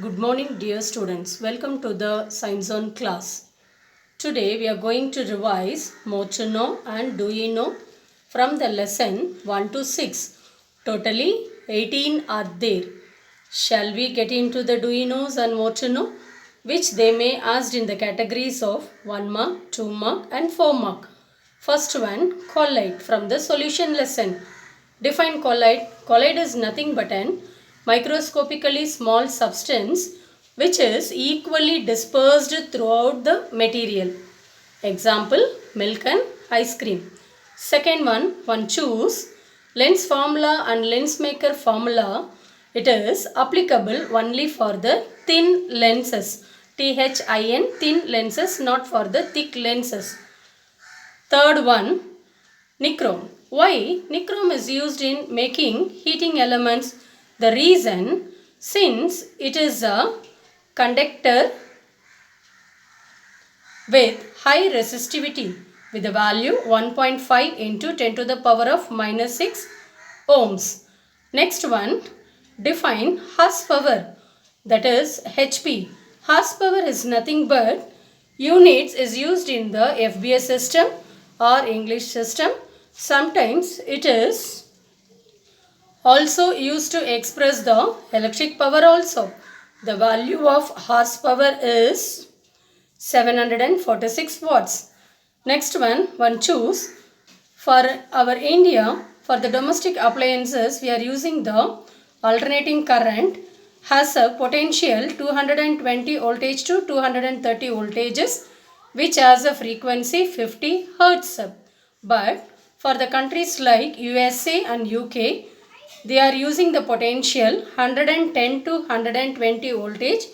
Good morning, dear students. Welcome to the Science Zone class. Today we are going to revise more to know and do you know from the lesson 1 to 6. Totally 18 are there. Shall we get into the do you knows and more to know, which they may asked in the categories of 1 mark, 2 mark and 4 mark. First one, colloid from the solution lesson. Define colloid. Colloid is nothing but an microscopically small substance which is equally dispersed throughout the material. Example, milk and ice cream. Second one choose Lenz formula and Lenz maker formula. It is applicable only for the thin lenses. THIN, thin lenses, not for the thick lenses. Third one, nichrome. Why nichrome is used in making heating elements? The reason, since it is a conductor with high resistivity with a value 1.5 into 10 to the power of minus 6 ohms. Next one, define horsepower, that is HP. Horsepower is nothing but units is used in the FBS system or English system. Sometimes it is also used to express the electric power also. The value of horsepower is 746 watts. Next one choose for our India, for the domestic appliances we are using the alternating current has a potential 220 voltage to 230 voltages which has a frequency 50 hertz. But for the countries like USA and UK, they are using the potential 110 to 120 voltage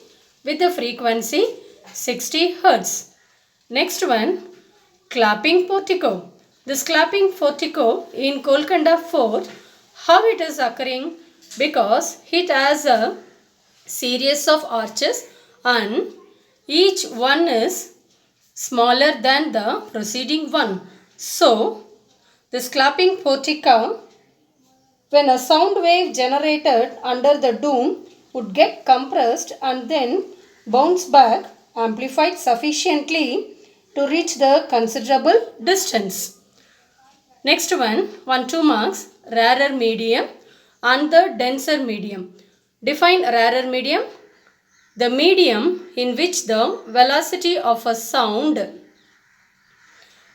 with the frequency 60 hertz. Next one, clapping portico. This clapping portico in Golconda Fort, how it is occurring? Because it has a series of arches and each one is smaller than the preceding one. So, this clapping portico, when a sound wave generated under the dome would get compressed and then bounce back, amplified sufficiently to reach the considerable distance. Next one 2 marks, rarer medium and the denser medium. Define rarer medium. The medium in which the velocity of a sound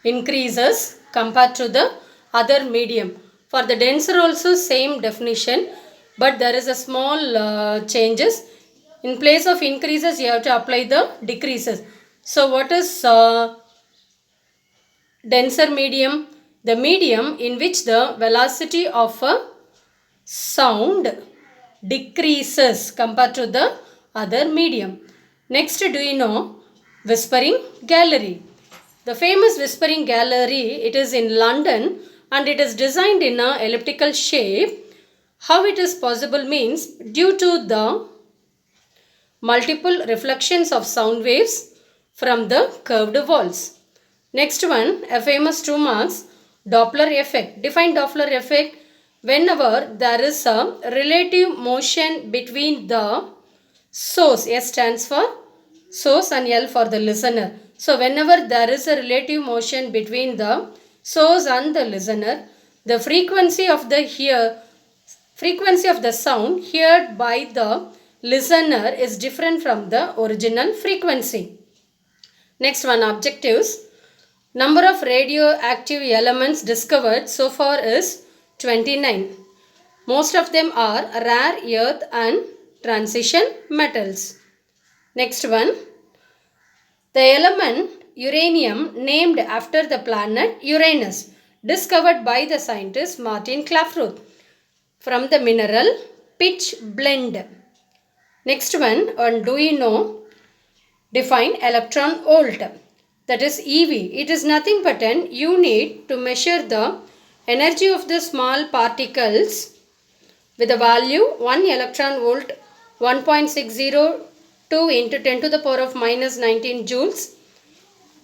increases compared to the other medium. For the denser also same definition, but there is a small changes. In place of increases you have to apply the decreases. So what is denser medium? The medium in which the velocity of a sound decreases compared to the other medium. Next, do you know Whispering Gallery? The famous Whispering Gallery, it is in London and it is designed in an elliptical shape. How it is possible means due to the multiple reflections of sound waves from the curved walls. Next one, a famous 2 marks, Doppler effect. Define Doppler effect. Whenever there is a relative motion between the source, S stands for source and L for the listener. So whenever there is a relative motion between the source and the listener, the frequency of the sound heard by the listener is different from the original frequency. Next one, objectives. Number of radioactive elements discovered so far is 29. Most of them are rare earth and transition metals. Next one, the element uranium named after the planet Uranus, discovered by the scientist Martin Klaproth from the mineral pitch blende. Next one, do you know, define electron volt, that is EV. It is nothing but an unit to measure the energy of the small particles with a value 1 electron volt 1.602 into 10 to the power of minus 19 joules.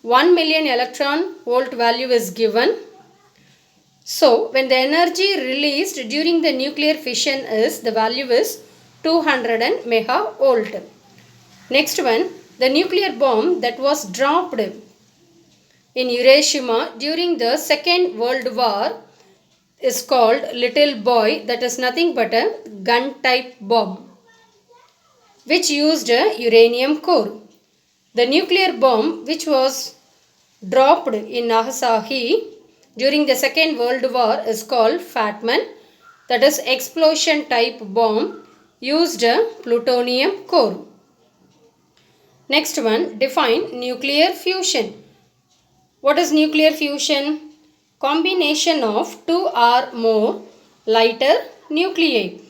1 million electron volt value is given. So, when the energy released during the nuclear fission is, the value is 200 megavolt. Next one, the nuclear bomb that was dropped in Hiroshima during the Second World War is called Little Boy, that is nothing but a gun type bomb which used a uranium core. The nuclear bomb which was dropped in Nagasaki during the Second World War is called Fat Man, that is explosion type bomb used a plutonium core. Next one, define nuclear fusion. What is nuclear fusion? Combination of two or more lighter nuclei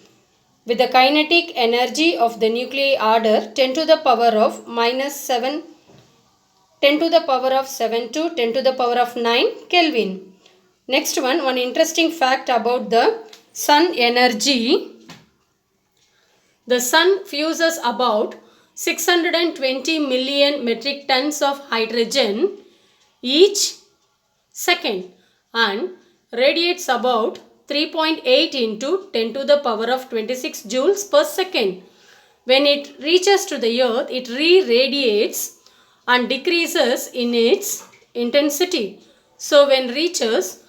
with the kinetic energy of the nuclei order 10 to the power of minus 7, 10 to the power of 7 to 10 to the power of 9 Kelvin. Next one interesting fact about the sun energy. The sun fuses about 620 million metric tons of hydrogen each second and radiates about 3.8 into 10 to the power of 26 joules per second. When it reaches to the earth, it re-radiates and decreases in its intensity. So when reaches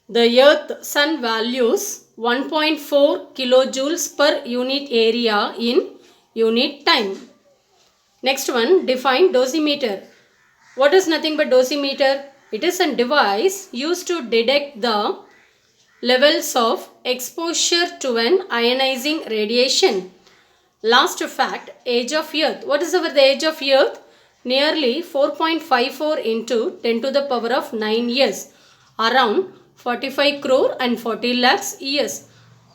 the earth, sun values 1.4 kilojoules per unit area in unit time. Next one, define dosimeter. What is nothing but dosimeter? It is a device used to detect the levels of exposure to an ionizing radiation. Last fact, age of earth. What is the age of earth? Nearly 4.54 into 10 to the power of 9 years. Around 45 crore and 40 lakhs years.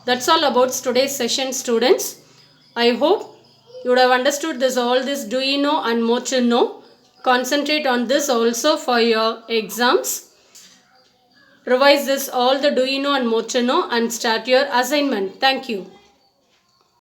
That's all about today's session, students. I hope you would have understood this, all this do you know and more to know. Concentrate on this also for your exams. Revise this all the do you know and more to know and start your assignment. Thank you.